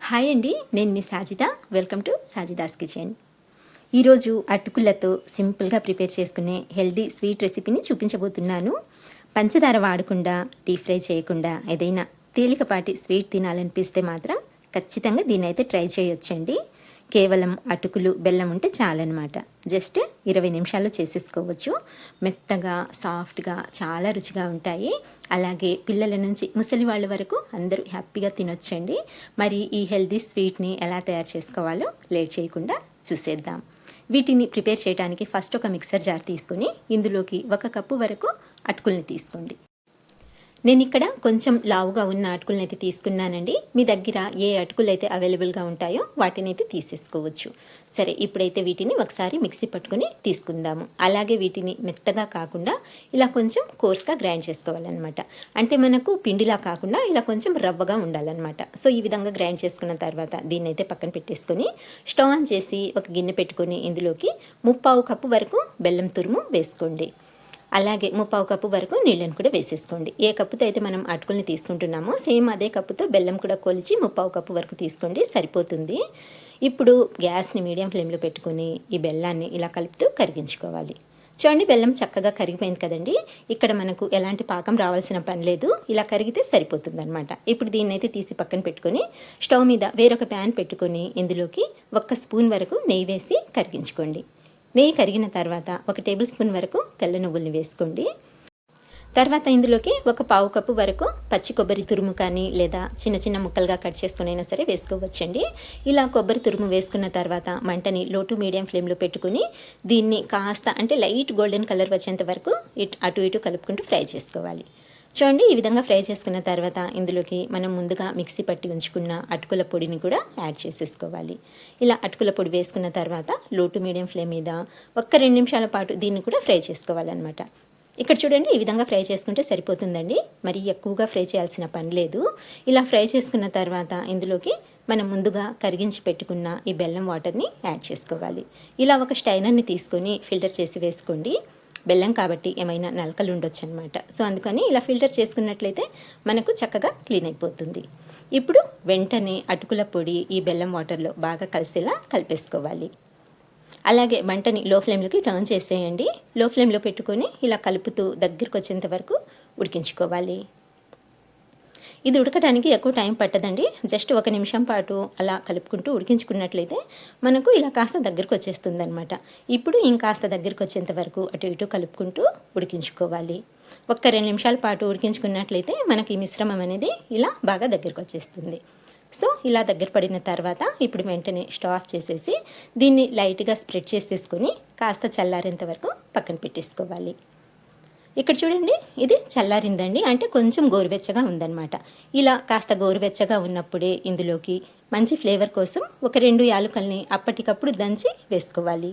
Hi అండి, నేను మీ Sajida. Welcome to Sajida's kitchen. ఈరోజు అటుకులతో సింపుల్గా ప్రిపేర్ చేసుకునే హెల్దీ స్వీట్ రెసిపీని చూపించబోతున్నాను. పంచదార వాడకుండా, డీప్ ఫ్రై చేయకుండా ఏదైనా తేలికపాటి స్వీట్ తినాలనిపిస్తే మాత్రం ఖచ్చితంగా దీన్ని అయితే ట్రై చేయొచ్చండి. కేవలం అటుకులు, బెల్లం ఉంటే చాలన్నమాట. జస్ట్ 20 నిమిషాల్లో చేసేసుకోవచ్చు. మెత్తగా, సాఫ్ట్గా, చాలా రుచిగా ఉంటాయి. అలాగే పిల్లల నుంచి ముసలి వాళ్ళ వరకు అందరూ హ్యాపీగా తినొచ్చండి. మరి ఈ హెల్దీ స్వీట్ని ఎలా తయారు చేసుకోవాలో లేట్ చేయకుండా చూసేద్దాం. వీటిని ప్రిపేర్ చేయడానికి ఫస్ట్ ఒక మిక్సర్ జార్ తీసుకొని ఇందులోకి 1 కప్పు వరకు అటుకుల్ని తీసుకోండి. నేను ఇక్కడ కొంచెం లావుగా ఉన్న అటుకులను అయితే తీసుకున్నానండి. మీ దగ్గర ఏ అటుకులు అయితే అవైలబుల్గా ఉంటాయో వాటిని అయితే తీసేసుకోవచ్చు. సరే, ఇప్పుడైతే వీటిని ఒకసారి మిక్సీ పట్టుకొని తీసుకుందాము. అలాగే వీటిని మెత్తగా కాకుండా ఇలా కొంచెం కోర్స్గా గ్రైండ్ చేసుకోవాలన్నమాట. అంటే మనకు పిండిలా కాకుండా ఇలా కొంచెం రవ్వగా ఉండాలన్నమాట. సో ఈ విధంగా గ్రైండ్ చేసుకున్న తర్వాత దీన్ని అయితే పక్కన పెట్టేసుకొని స్టవ్ ఆన్ చేసి ఒక గిన్నె పెట్టుకొని ఇందులోకి 1/4 కప్పు వరకు బెల్లం తురుము వేసుకోండి. అలాగే 1/4 కప్పు వరకు నీళ్ళని కూడా వేసేసుకోండి. ఏ కప్పుతో అయితే మనం అటుకుల్ని తీసుకుంటున్నామో సేమ్ అదే కప్పుతో బెల్లం కూడా కొలిచి 1/4 కప్పు వరకు తీసుకోండి, సరిపోతుంది. ఇప్పుడు గ్యాస్ని మీడియం ఫ్లేమ్లో పెట్టుకొని ఈ బెల్లాన్ని ఇలా కలుపుతూ కరిగించుకోవాలి. చూడండి, బెల్లం చక్కగా కరిగిపోయింది కదండి. ఇక్కడ మనకు ఎలాంటి పాకం రావాల్సిన పని లేదు, ఇలా కరిగితే సరిపోతుంది అనమాట. ఇప్పుడు దీన్ని అయితే తీసి పక్కన పెట్టుకొని స్టవ్ మీద వేరొక ప్యాన్ పెట్టుకొని ఇందులోకి 1 స్పూన్ వరకు నెయ్యి వేసి కరిగించుకోండి. నెయ్యి కరిగిన తర్వాత 1 టేబుల్ స్పూన్ వరకు తెల్ల నువ్వుల్ని వేసుకోండి. తర్వాత ఇందులోకి 1/4 కప్పు వరకు పచ్చి కొబ్బరి తురుము కానీ లేదా చిన్న చిన్న ముక్కలుగా కట్ చేసుకునైనా సరే వేసుకోవచ్చండి. ఇలా కొబ్బరి తురుము వేసుకున్న తర్వాత మంటని లో టు మీడియం ఫ్లేమ్లో పెట్టుకుని దీన్ని కాస్త అంటే లైట్ గోల్డెన్ కలర్ వచ్చేంత వరకు అటు ఇటు కలుపుకుంటూ ఫ్రై చేసుకోవాలి. చూడండి, ఈ విధంగా ఫ్రై చేసుకున్న తర్వాత ఇందులోకి మనం ముందుగా మిక్సీ పట్టి ఉంచుకున్న అటుకుల పొడిని కూడా యాడ్ చేసేసుకోవాలి. ఇలా అటుకుల పొడి వేసుకున్న తర్వాత లో టు మీడియం ఫ్లేమ్ మీద 2 నిమిషాల పాటు దీన్ని కూడా ఫ్రై చేసుకోవాలన్నమాట. ఇక్కడ చూడండి, ఈ విధంగా ఫ్రై చేసుకుంటే సరిపోతుందండి. మరి ఎక్కువగా ఫ్రై చేయాల్సిన పని లేదు. ఇలా ఫ్రై చేసుకున్న తర్వాత ఇందులోకి మనం ముందుగా కరిగించి పెట్టుకున్న ఈ బెల్లం వాటర్ని యాడ్ చేసుకోవాలి. ఇలా ఒక స్టైనర్ని తీసుకొని ఫిల్టర్ చేసి వేసుకోండి. బెల్లం కాబట్టి ఏమైనా నలకలు ఉండొచ్చు అనమాట. సో అందుకని ఇలా ఫిల్టర్ చేసుకున్నట్లయితే మనకు చక్కగా క్లీన్ అయిపోతుంది. ఇప్పుడు వెంటనే అటుకుల పొడి ఈ బెల్లం వాటర్లో బాగా కలిసేలా కలిపేసుకోవాలి. అలాగే మంటని లో ఫ్లేమ్లోకి టర్న్ చేసేయండి. లో ఫ్లేమ్లో పెట్టుకొని ఇలా కలుపుతూ దగ్గరికి వచ్చేంత వరకు ఉడికించుకోవాలి. ఇది ఉడకడానికి ఎక్కువ టైం పట్టదండి. జస్ట్ 1 నిమిషం పాటు అలా కలుపుకుంటూ ఉడికించుకున్నట్లయితే మనకు ఇలా కాస్త దగ్గరకు వచ్చేస్తుంది అనమాట. ఇప్పుడు ఇంకాస్త దగ్గరకు వచ్చేంత వరకు అటు ఇటు కలుపుకుంటూ ఉడికించుకోవాలి. 2 నిమిషాల పాటు ఉడికించుకున్నట్లయితే మనకి ఈ మిశ్రమం అనేది ఇలా బాగా దగ్గరకు వచ్చేస్తుంది. సో ఇలా దగ్గర పడిన తర్వాత ఇప్పుడు వెంటనే స్టవ్ ఆఫ్ చేసేసి దీన్ని లైట్గా స్ప్రెడ్ చేసేసుకొని కాస్త చల్లారేంత వరకు పక్కన పెట్టేసుకోవాలి. ఇక్కడ చూడండి, ఇది చల్లారిందండి, అంటే కొంచెం గోరువెచ్చగా ఉందన్నమాట. ఇలా కాస్త గోరువెచ్చగా ఉన్నప్పుడే ఇందులోకి మంచి ఫ్లేవర్ కోసం 2 యాలకుల్ని అప్పటికప్పుడు దంచి వేసుకోవాలి.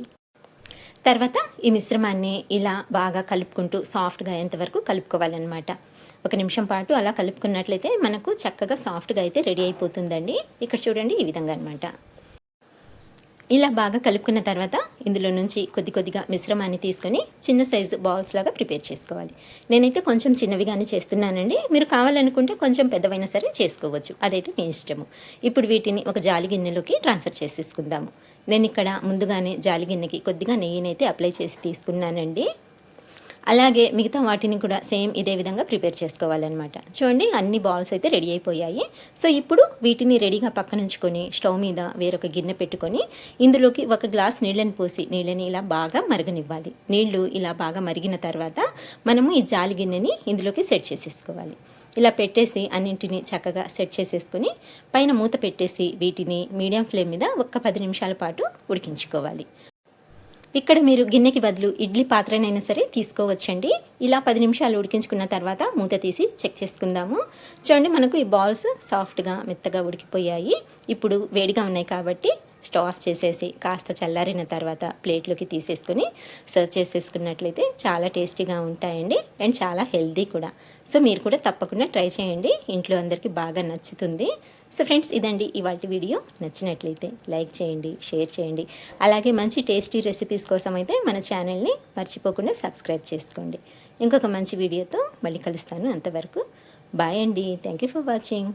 తర్వాత ఈ మిశ్రమాన్ని ఇలా బాగా కలుపుకుంటూ సాఫ్ట్గా అయ్యేంతవరకు కలుపుకోవాలన్నమాట. 1 నిమిషం పాటు అలా కలుపుకున్నట్లయితే మనకు చక్కగా సాఫ్ట్గా అయితే రెడీ అయిపోతుందండి. ఇక్కడ చూడండి, ఈ విధంగా అనమాట. ఇలా బాగా కలుపుకున్న తర్వాత ఇందులో నుంచి కొద్దిగా మిశ్రమాన్ని తీసుకొని చిన్న సైజు బాల్స్ లాగా ప్రిపేర్ చేసుకోవాలి. నేనైతే కొంచెం చిన్నవిగానే చేస్తున్నానండి. మీరు కావాలనుకుంటే కొంచెం పెద్దవైనా సరే చేసుకోవచ్చు, అదైతే మీ ఇష్టము. ఇప్పుడు వీటిని ఒక జాలి గిన్నెలోకి ట్రాన్స్ఫర్ చేసేసుకుందాము. నేను ఇక్కడ ముందుగానే జాలి గిన్నెకి కొద్దిగా నెయ్యినైతే అప్లై చేసి తీసుకున్నానండి. అలాగే మిగతా వాటిని కూడా సేమ్ ఇదే విధంగా ప్రిపేర్ చేసుకోవాలన్నమాట. చూడండి, అన్ని బాల్స్ అయితే రెడీ అయిపోయాయి. సో ఇప్పుడు వీటిని రెడీగా పక్కనుంచుకొని స్టవ్ మీద వేరొక గిన్నె పెట్టుకొని ఇందులోకి 1 గ్లాస్ నీళ్ళని పోసి నీళ్ళని ఇలా బాగా మరగనివ్వాలి. నీళ్లు ఇలా బాగా మరిగిన తర్వాత మనము ఈ జాలి గిన్నెని ఇందులోకి సెట్ చేసేసుకోవాలి. ఇలా పెట్టేసి అన్నింటినీ చక్కగా సెట్ చేసేసుకొని పైన మూత పెట్టేసి వీటిని మీడియం ఫ్లేమ్ మీద 10 నిమిషాల పాటు ఉడికించుకోవాలి. ఇక్కడ మీరు గిన్నెకి బదులు ఇడ్లీ పాత్రనైనా సరే తీసుకోవచ్చండి. ఇలా 10 నిమిషాలు ఉడికించుకున్న తర్వాత మూత తీసి చెక్ చేసుకుందాము. చూడండి, మనకు ఈ బాల్స్ సాఫ్ట్గా మెత్తగా ఉడికిపోయాయి. ఇప్పుడు వేడిగా ఉన్నాయి కాబట్టి స్టవ్ ఆఫ్ చేసేసి కాస్త చల్లారిన తర్వాత ప్లేట్లోకి తీసేసుకొని సర్వ్ చేసేసుకున్నట్లయితే చాలా టేస్టీగా ఉంటాయండి అండ్ చాలా హెల్దీ కూడా. సో మీరు కూడా తప్పకుండా ట్రై చేయండి, ఇంట్లో అందరికీ బాగా నచ్చుతుంది. సో ఫ్రెండ్స్, ఇదండి ఇవాల్టి వీడియో. నచ్చినట్లయితే లైక్ చేయండి, షేర్ చేయండి. అలాగే మంచి టేస్టీ రెసిపీస్ కోసం అయితే మన ఛానల్ని మర్చిపోకుండా సబ్స్క్రైబ్ చేసుకోండి. ఇంకొక మంచి వీడియోతో మళ్ళీ కలుస్తాను. అంతవరకు బాయ్ అండి. Thank you for watching.